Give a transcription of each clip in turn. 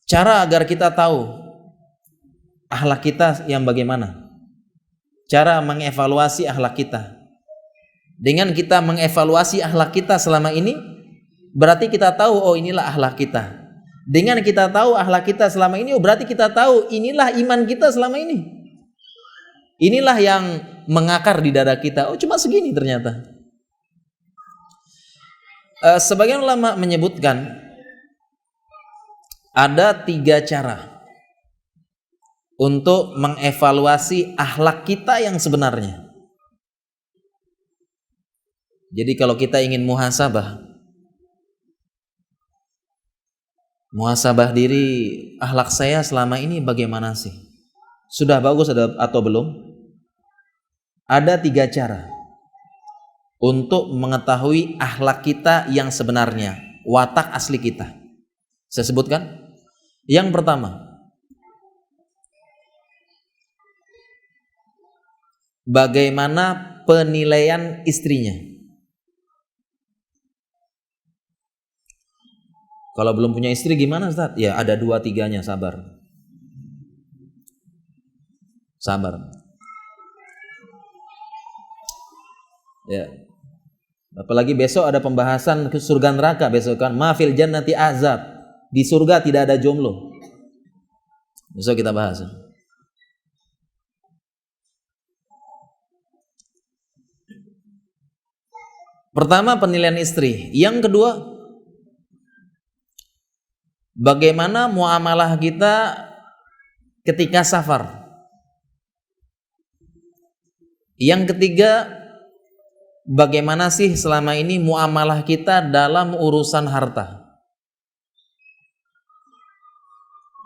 Cara agar kita tahu akhlak kita yang bagaimana. Cara mengevaluasi akhlak kita. Dengan kita mengevaluasi akhlak kita selama ini, berarti kita tahu oh inilah akhlak kita. Dengan kita tahu akhlak kita selama ini, oh berarti kita tahu inilah iman kita selama ini. Inilah yang mengakar di dada kita. Oh cuma segini ternyata. Sebagian ulama menyebutkan ada 3 cara untuk mengevaluasi akhlak kita yang sebenarnya. Jadi kalau kita ingin muhasabah diri, akhlak saya selama ini bagaimana sih? Sudah bagus atau belum? Ada 3 cara untuk mengetahui akhlak kita yang sebenarnya, watak asli kita. Saya sebutkan. Yang pertama, bagaimana penilaian istrinya. Kalau belum punya istri gimana Ustaz? Ya ada 2-3-nya, sabar. Ya. Apalagi besok ada pembahasan ke surga neraka besok kan. Ma fil jannati azab. Di surga tidak ada jomblo. Besok kita bahas. Pertama penilaian istri. Yang kedua, bagaimana muamalah kita ketika safar. Yang ketiga, bagaimana sih selama ini muamalah kita dalam urusan harta.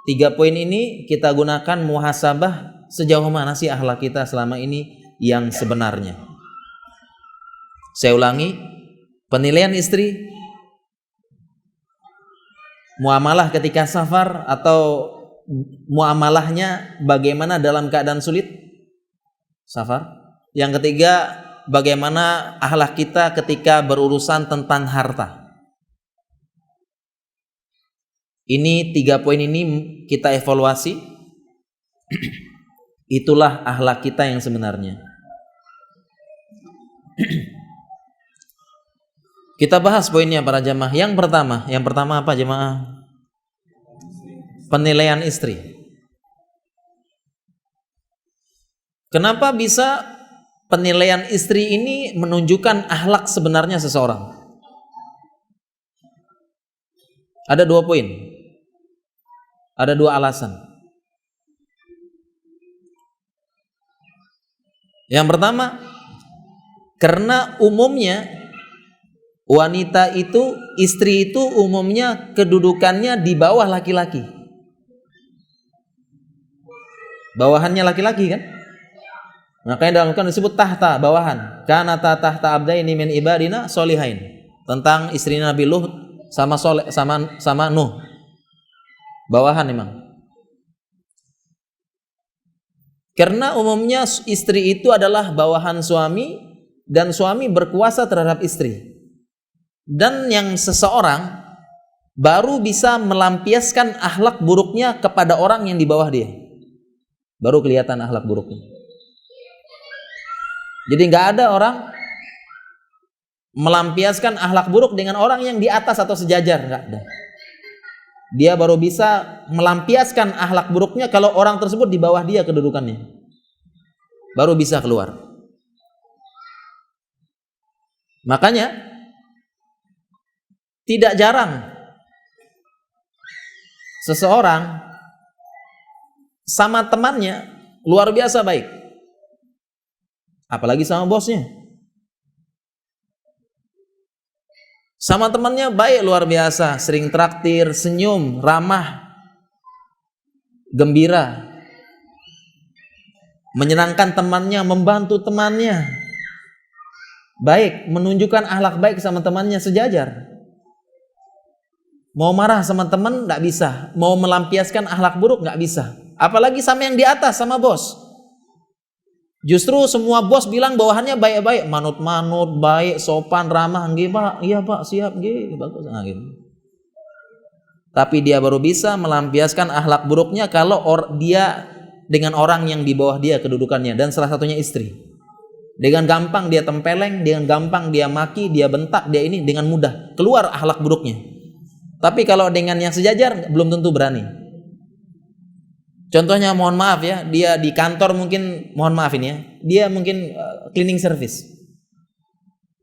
3 poin ini kita gunakan muhasabah sejauh mana sih akhlak kita selama ini yang sebenarnya. Saya ulangi, penilaian istri, muamalah ketika safar atau muamalahnya bagaimana dalam keadaan sulit safar. Yang ketiga, bagaimana akhlak kita ketika berurusan tentang harta. Ini 3 poin ini kita evaluasi. Itulah akhlak kita yang sebenarnya. Kita bahas poinnya para jamaah. Yang pertama apa jamaah? Penilaian istri. Kenapa bisa penilaian istri ini menunjukkan akhlak sebenarnya seseorang? Ada 2 poin. Ada 2 alasan. Yang pertama, karena umumnya wanita itu, istri itu umumnya kedudukannya di bawah laki-laki. Bawahannya laki-laki kan? Makanya dalam Al-Quran disebut tahta, bawahan. Kana tahta abdaini min ibadina solihain. Tentang istri Nabi Nuh sama Nuh. Bawahan memang. Karena umumnya istri itu adalah bawahan suami dan suami berkuasa terhadap istri. Dan yang seseorang baru bisa melampiaskan akhlak buruknya kepada orang yang di bawah dia. Baru kelihatan akhlak buruknya. Jadi nggak ada orang melampiaskan akhlak buruk dengan orang yang di atas atau sejajar, nggak ada. Dia baru bisa melampiaskan akhlak buruknya kalau orang tersebut di bawah dia kedudukannya. Baru bisa keluar. Makanya tidak jarang seseorang sama temannya luar biasa baik. Apalagi sama bosnya. Sama temannya baik luar biasa, sering traktir, senyum, ramah, gembira, menyenangkan temannya, membantu temannya, baik, menunjukkan akhlak baik sama temannya sejajar. Mau marah sama teman nggak bisa, mau melampiaskan akhlak buruk nggak bisa, apalagi sama yang di atas, sama bos. Justru semua bos bilang bawahannya baik-baik, manut-manut, baik, sopan, ramah, nggih Pak, iya Pak, siap, nggih, bagus, nah, gitu. Tapi dia baru bisa melampiaskan akhlak buruknya kalau dia dengan orang yang di bawah dia kedudukannya, dan salah satunya istri. Dengan gampang dia tempeleng, dengan gampang dia maki, dia bentak, dia ini dengan mudah keluar akhlak buruknya. Tapi kalau dengan yang sejajar belum tentu berani. Contohnya mohon maaf ya, dia di kantor mungkin, mohon maaf ini ya, dia mungkin cleaning service.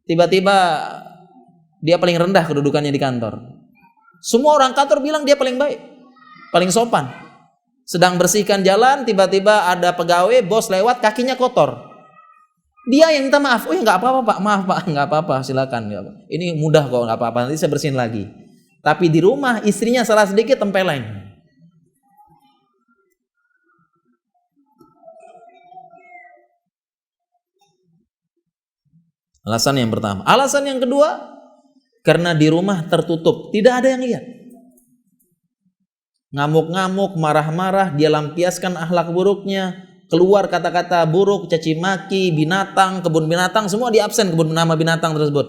Tiba-tiba dia paling rendah kedudukannya di kantor. Semua orang kantor bilang dia paling baik, paling sopan. Sedang bersihkan jalan, tiba-tiba ada pegawai, bos lewat, kakinya kotor. Dia yang minta maaf. Oh ya nggak apa-apa pak, maaf pak, nggak apa-apa, silakan. Ini mudah kok, nggak apa-apa, nanti saya bersihin lagi. Tapi di rumah istrinya salah sedikit tempeleng. Alasan yang pertama. Alasan yang kedua, karena di rumah tertutup, tidak ada yang lihat. Ngamuk-ngamuk, marah-marah, dia lampiaskan akhlak buruknya, keluar kata-kata buruk, caci maki, binatang, kebun binatang, semua di absen kebun nama binatang tersebut.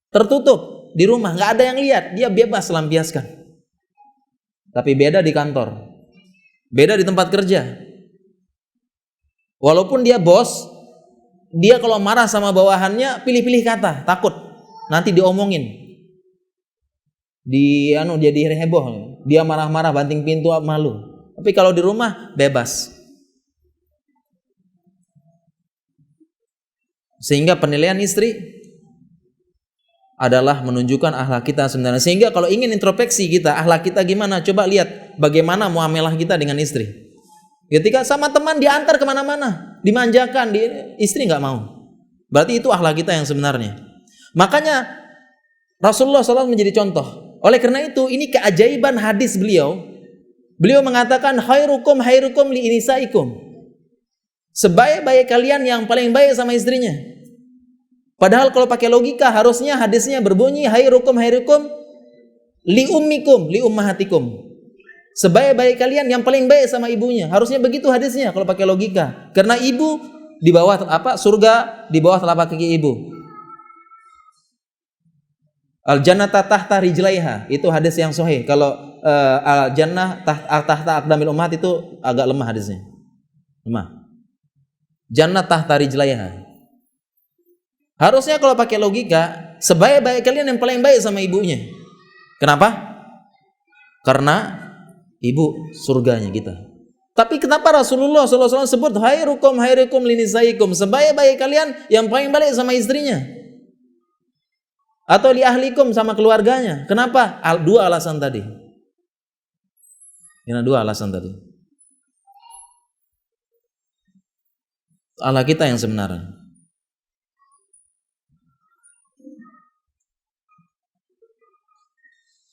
Tertutup di rumah, nggak ada yang lihat, dia bebas lampiaskan. Tapi beda di kantor, beda di tempat kerja. Walaupun dia bos, dia kalau marah sama bawahannya pilih-pilih kata, takut nanti diomongin, jadi heboh, dia marah-marah banting pintu, malu. Tapi kalau di rumah bebas. Sehingga penilaian istri adalah menunjukkan akhlak kita sebenarnya. Sehingga kalau ingin introspeksi kita, akhlak kita gimana, coba lihat bagaimana muamalah kita dengan istri. Ketika sama teman diantar kemana-mana, dimanjakan, istri nggak mau, berarti itu akhlak kita yang sebenarnya. Makanya Rasulullah SAW menjadi contoh. Oleh karena itu, ini keajaiban hadis beliau. Beliau mengatakan khairukum li nisaikum. Sebaik-baik kalian yang paling baik sama istrinya. Padahal kalau pakai logika harusnya hadisnya berbunyi khairukum li ummikum, li ummahatikum. Sebaik-baik kalian yang paling baik sama ibunya. Harusnya begitu hadisnya kalau pakai logika. Karena ibu di bawah surga di bawah telapak kaki ibu. Al-jannata tahta rijlaiha, itu hadis yang sahih. Kalau al-jannah tahta aqdamil ummahat itu agak lemah hadisnya. Lemah. Jannah tahta rijlaiha. Harusnya kalau pakai logika, sebaik-baik kalian yang paling baik sama ibunya. Kenapa? Karena ibu surganya kita. Tapi kenapa Rasulullah SAW sebut khairukum linisaikum, sebaik-baik kalian yang paling baik sama istrinya? Atau li ahlikum, sama keluarganya. Kenapa? Dua alasan tadi. Ini dua alasan tadi. Allah kita yang sebenarnya.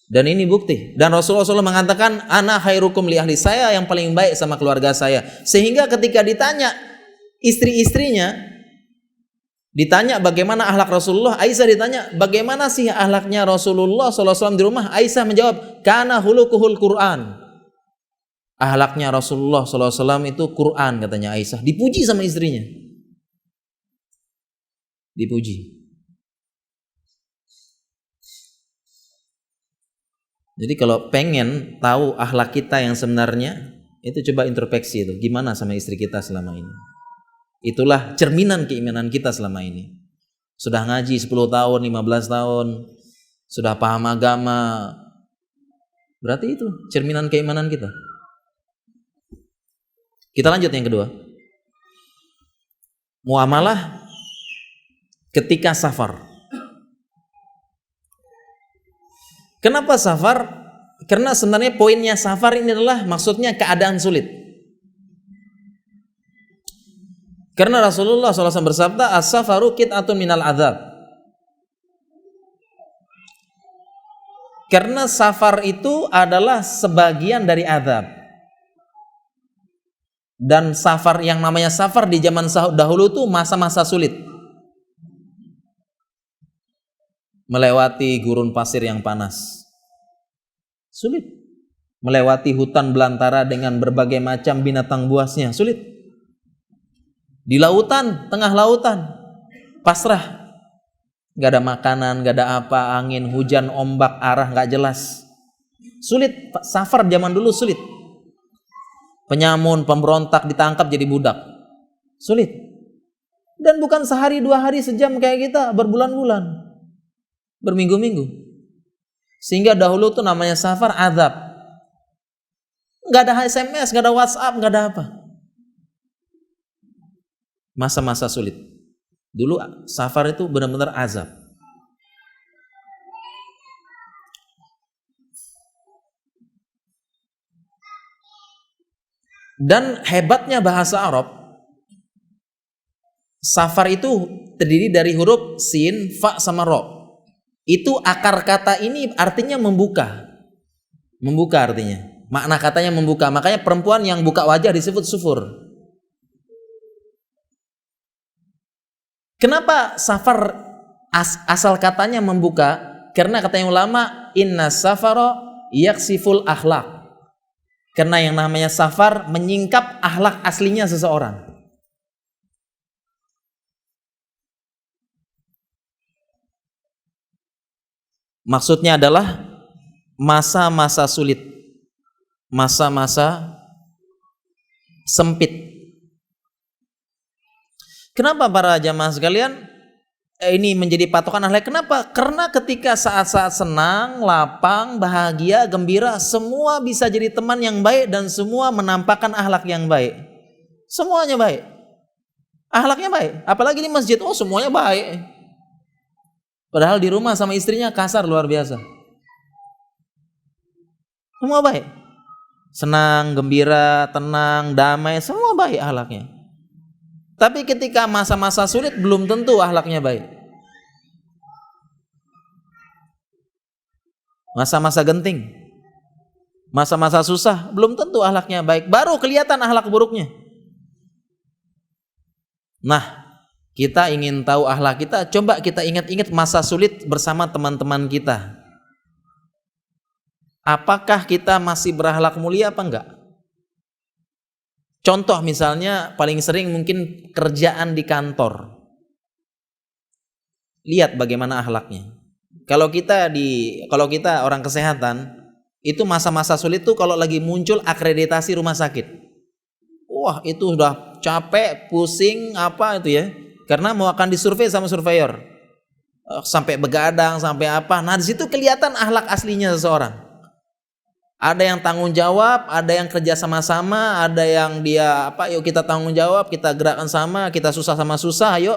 Dan ini bukti. Dan Rasulullah SAW mengatakan, ana khairukum li ahli, saya yang paling baik sama keluarga saya. Sehingga ketika ditanya istri-istrinya, ditanya bagaimana akhlak Rasulullah, Aisyah ditanya bagaimana sih akhlaknya Rasulullah SAW di rumah, Aisyah menjawab, kana hulukuhul Quran. Akhlaknya Rasulullah SAW itu Quran, katanya Aisyah. Dipuji sama istrinya. Dipuji. Jadi kalau pengen tahu akhlak kita yang sebenarnya, itu coba introspeksi itu, gimana sama istri kita selama ini. Itulah cerminan keimanan kita selama ini. Sudah ngaji 10 tahun, 15 tahun, sudah paham agama, berarti itu cerminan keimanan kita. Kita lanjut yang kedua. Muamalah ketika safar. Kenapa safar? Karena sebenarnya poinnya safar ini adalah maksudnya keadaan sulit. Karena Rasulullah SAW bersabda, as-safaru qit'atun minal adzab. Karena safar itu adalah sebagian dari azab. Dan safar, yang namanya safar di zaman dahulu itu masa-masa sulit. Melewati gurun pasir yang panas, sulit. Melewati hutan belantara dengan berbagai macam binatang buasnya, sulit. Di lautan, tengah lautan, pasrah, gak ada makanan, gak ada apa, angin, hujan, ombak, arah gak jelas. Sulit, safar zaman dulu sulit. Penyamun, pemberontak ditangkap jadi budak. Sulit. Dan bukan sehari, 2 hari, sejam kayak kita, berbulan-bulan, berminggu-minggu. Sehingga dahulu tuh namanya safar azab. Gak ada SMS, gak ada WhatsApp, gak ada apa. Masa-masa sulit. Dulu safar itu benar-benar azab. Dan hebatnya bahasa Arab, safar itu terdiri dari huruf sin, fa sama ro. Itu akar kata ini artinya membuka. Membuka artinya. Makna katanya membuka. Makanya perempuan yang buka wajah disebut sufur. Kenapa safar asal katanya membuka? Karena katanya ulama, inna safara yaksiful akhlak. Karena yang namanya safar menyingkap akhlak aslinya seseorang. Maksudnya adalah masa-masa sulit, masa-masa sempit. Kenapa para jamaah sekalian ini menjadi patokan akhlak? Kenapa? Karena ketika saat-saat senang, lapang, bahagia, gembira, semua bisa jadi teman yang baik dan semua menampakkan akhlak yang baik. Semuanya baik. Akhlaknya baik. Apalagi di masjid, oh semuanya baik. Padahal di rumah sama istrinya kasar luar biasa. Semua baik. Senang, gembira, tenang, damai, semua baik akhlaknya. Tapi ketika masa-masa sulit belum tentu akhlaknya baik. Masa-masa genting, masa-masa susah belum tentu akhlaknya baik. Baru kelihatan akhlak buruknya. Nah, kita ingin tahu akhlak kita, coba kita ingat-ingat masa sulit bersama teman-teman kita. Apakah kita masih berakhlak mulia apa enggak? Contoh misalnya paling sering mungkin kerjaan di kantor. Lihat bagaimana akhlaknya. Kalau kita orang kesehatan, itu masa-masa sulit tuh kalau lagi muncul akreditasi rumah sakit. Wah, itu udah capek, pusing apa itu ya. Karena mau akan disurvei sama surveyor. Sampai begadang, sampai apa. Nah, di situ kelihatan akhlak aslinya seseorang. Ada yang tanggung jawab, ada yang kerja sama-sama, ada yang dia yuk kita tanggung jawab, kita gerakan sama, kita susah sama susah, ayo.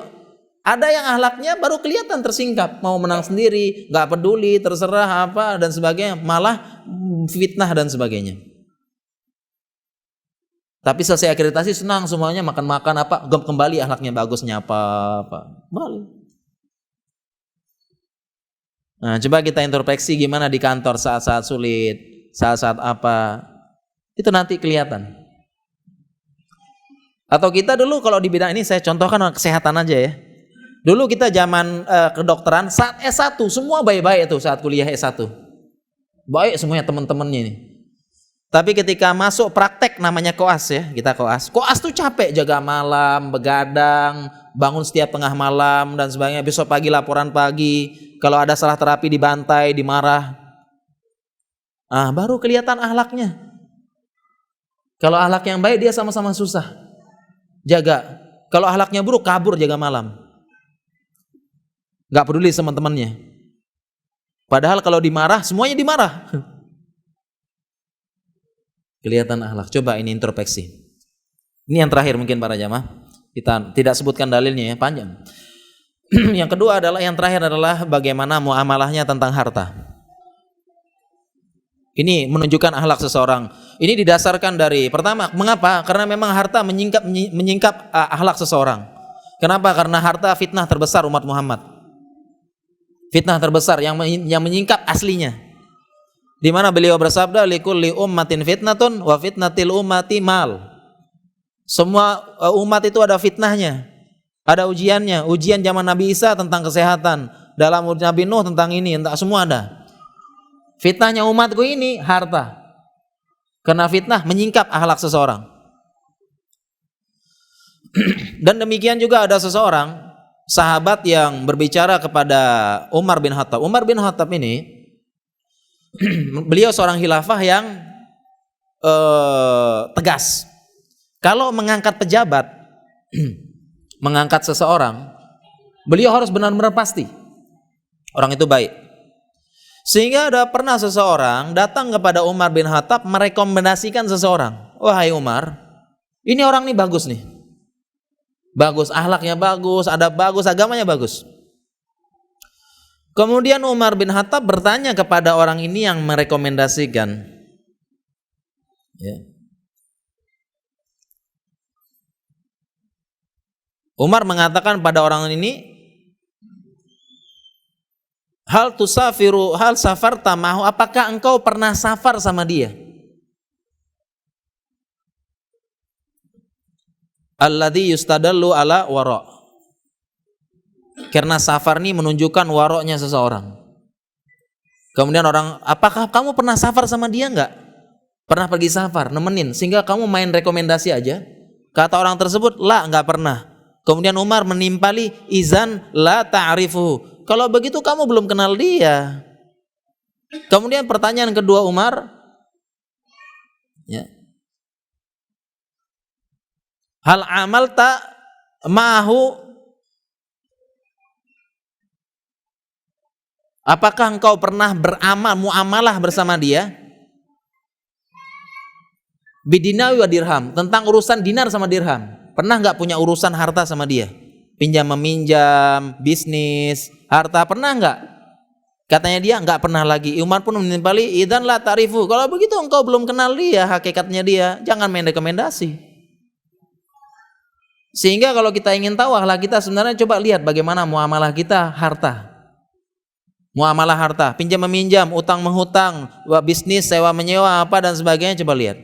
Ada yang akhlaknya baru kelihatan tersingkap, mau menang sendiri, nggak peduli, terserah apa dan sebagainya, malah fitnah dan sebagainya. Tapi selesai akreditasi senang semuanya, makan-makan apa, kembali akhlaknya bagusnya apa, balik. Nah, coba kita introspeksi gimana di kantor saat-saat sulit. Saat-saat apa itu nanti kelihatan. Atau kita dulu kalau di bidang ini, saya contohkan kesehatan aja ya. Dulu kita zaman kedokteran saat S1 semua baik-baik itu saat kuliah S1. Baik semuanya teman-temannya ini. Tapi ketika masuk praktek namanya koas ya, kita koas. Koas tuh capek, jaga malam, begadang, bangun setiap tengah malam dan sebagainya. Besok pagi laporan pagi, kalau ada salah terapi dibantai, dimarah. Baru kelihatan akhlaknya. Kalau akhlak yang baik dia sama-sama susah jaga. Kalau akhlaknya buruk kabur jaga malam. Gak peduli sama temannya. Padahal kalau dimarah semuanya dimarah. Kelihatan akhlak. Coba ini introspeksi. Ini yang terakhir mungkin para jamaah. Kita tidak sebutkan dalilnya ya, panjang. Yang kedua adalah, yang terakhir adalah bagaimana muamalahnya tentang harta. Ini menunjukkan akhlak seseorang. Ini didasarkan dari pertama, mengapa? Karena memang harta menyingkap akhlak seseorang. Kenapa? Karena harta fitnah terbesar umat Muhammad. Fitnah terbesar yang menyingkap aslinya. Di mana beliau bersabda, likulli ummatin fitnatun wa fitnatil ummati mal. Semua umat itu ada fitnahnya, ada ujiannya. Ujian zaman Nabi Isa tentang kesehatan, dalam Nabi Nuh tentang ini, entah semua ada. Fitnahnya umatku ini harta. Karena fitnah menyingkap akhlak seseorang. Dan demikian juga ada seseorang sahabat yang berbicara kepada Umar bin Khattab. Umar bin Khattab ini Beliau seorang khilafah yang tegas. Kalau mengangkat pejabat, mengangkat seseorang, beliau harus benar-benar pasti orang itu baik. Sehingga ada pernah seseorang datang kepada Umar bin Khattab merekomendasikan seseorang. Wahai Umar, ini orang nih bagus nih. Bagus, akhlaknya bagus, adab bagus, agamanya bagus. Kemudian Umar bin Khattab bertanya kepada orang ini yang merekomendasikan. Ya. Umar mengatakan pada orang ini, hal tusafiru, hal safarta mahu, apakah engkau pernah safar sama dia? Alladzi yustadallu ala wara. Karena safar ini menunjukkan waroknya seseorang. Kemudian orang, apakah kamu pernah safar sama dia enggak? Pernah pergi safar, nemenin, sehingga kamu main rekomendasi aja? Kata orang tersebut, la, enggak pernah. Kemudian Umar menimpali, izan la ta'rifuhu. Kalau begitu kamu belum kenal dia. Kemudian pertanyaan kedua Umar, ya. Hal amalta ma'ahu, apakah engkau pernah beramal, muamalah bersama dia? Bidinawi wa dirham, tentang urusan dinar sama dirham. Pernah nggak punya urusan harta sama dia? Pinjam meminjam, bisnis, harta, pernah nggak? Katanya dia nggak pernah lagi. Umar pun menimpali, idzan la ta'rifu. Kalau begitu engkau belum kenal dia, hakikatnya dia. Jangan main rekomendasi. Sehingga kalau kita ingin tahu akhlak kita, sebenarnya coba lihat bagaimana muamalah kita harta. Muamalah harta, pinjam meminjam, utang menghutang, bisnis, sewa menyewa, apa dan sebagainya, coba lihat.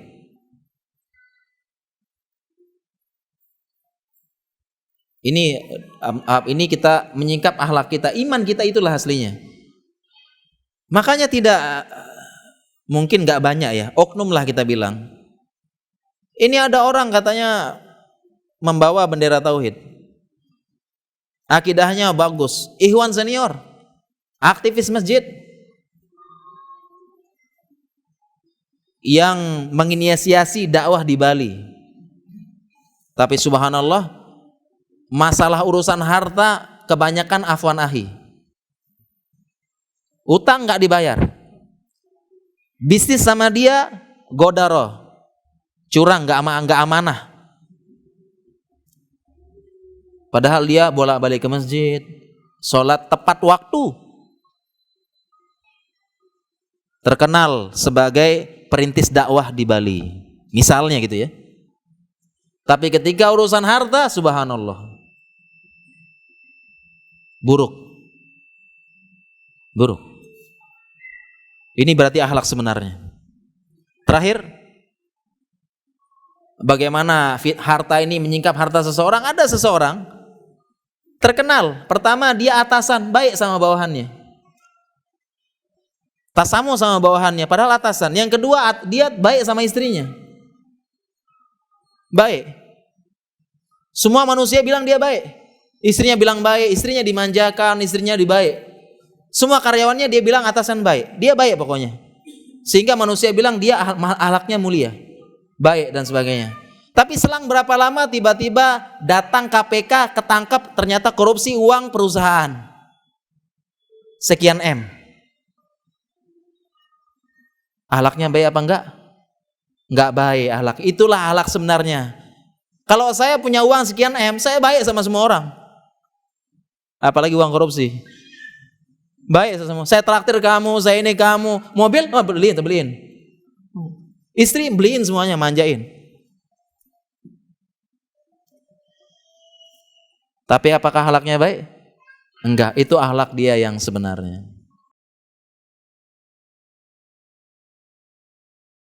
Ini kita menyingkap akhlak kita, iman kita itulah aslinya. Makanya tidak, mungkin nggak banyak ya, oknum lah kita bilang. Ini ada orang katanya membawa bendera tauhid, akidahnya bagus, ikhwan senior, aktivis masjid, yang menginisiasi dakwah di Bali. Tapi subhanallah, masalah urusan harta kebanyakan afwan ahi. Utang nggak dibayar. Bisnis sama dia godaro, curang, nggak amanah. Padahal dia bolak-balik ke masjid, sholat tepat waktu, terkenal sebagai perintis dakwah di Bali, misalnya gitu ya. Tapi ketika urusan harta, subhanallah, buruk. Ini berarti akhlak sebenarnya. Terakhir, bagaimana harta ini menyingkap harta seseorang? Ada seseorang terkenal, pertama dia atasan, baik sama bawahannya, tasamu sama bawahannya, padahal atasan. Yang kedua, dia baik sama istrinya, baik. Semua manusia bilang dia baik, istrinya bilang baik, istrinya dimanjakan, istrinya dibaik. Semua karyawannya dia bilang atasan baik, dia baik pokoknya. Sehingga manusia bilang dia akhlaknya mulia, baik dan sebagainya. Tapi selang berapa lama tiba-tiba datang KPK, ketangkap ternyata korupsi uang perusahaan sekian M. Akhlaknya baik apa enggak? Enggak baik akhlak. Itulah akhlak sebenarnya. Kalau saya punya uang sekian M, saya baik sama semua orang. Apalagi uang korupsi. Baik sama semua. Saya traktir kamu, saya ini kamu. Mobil, oh, beliin. Istri beliin semuanya, manjain. Tapi apakah akhlaknya baik? Enggak, itu akhlak dia yang sebenarnya.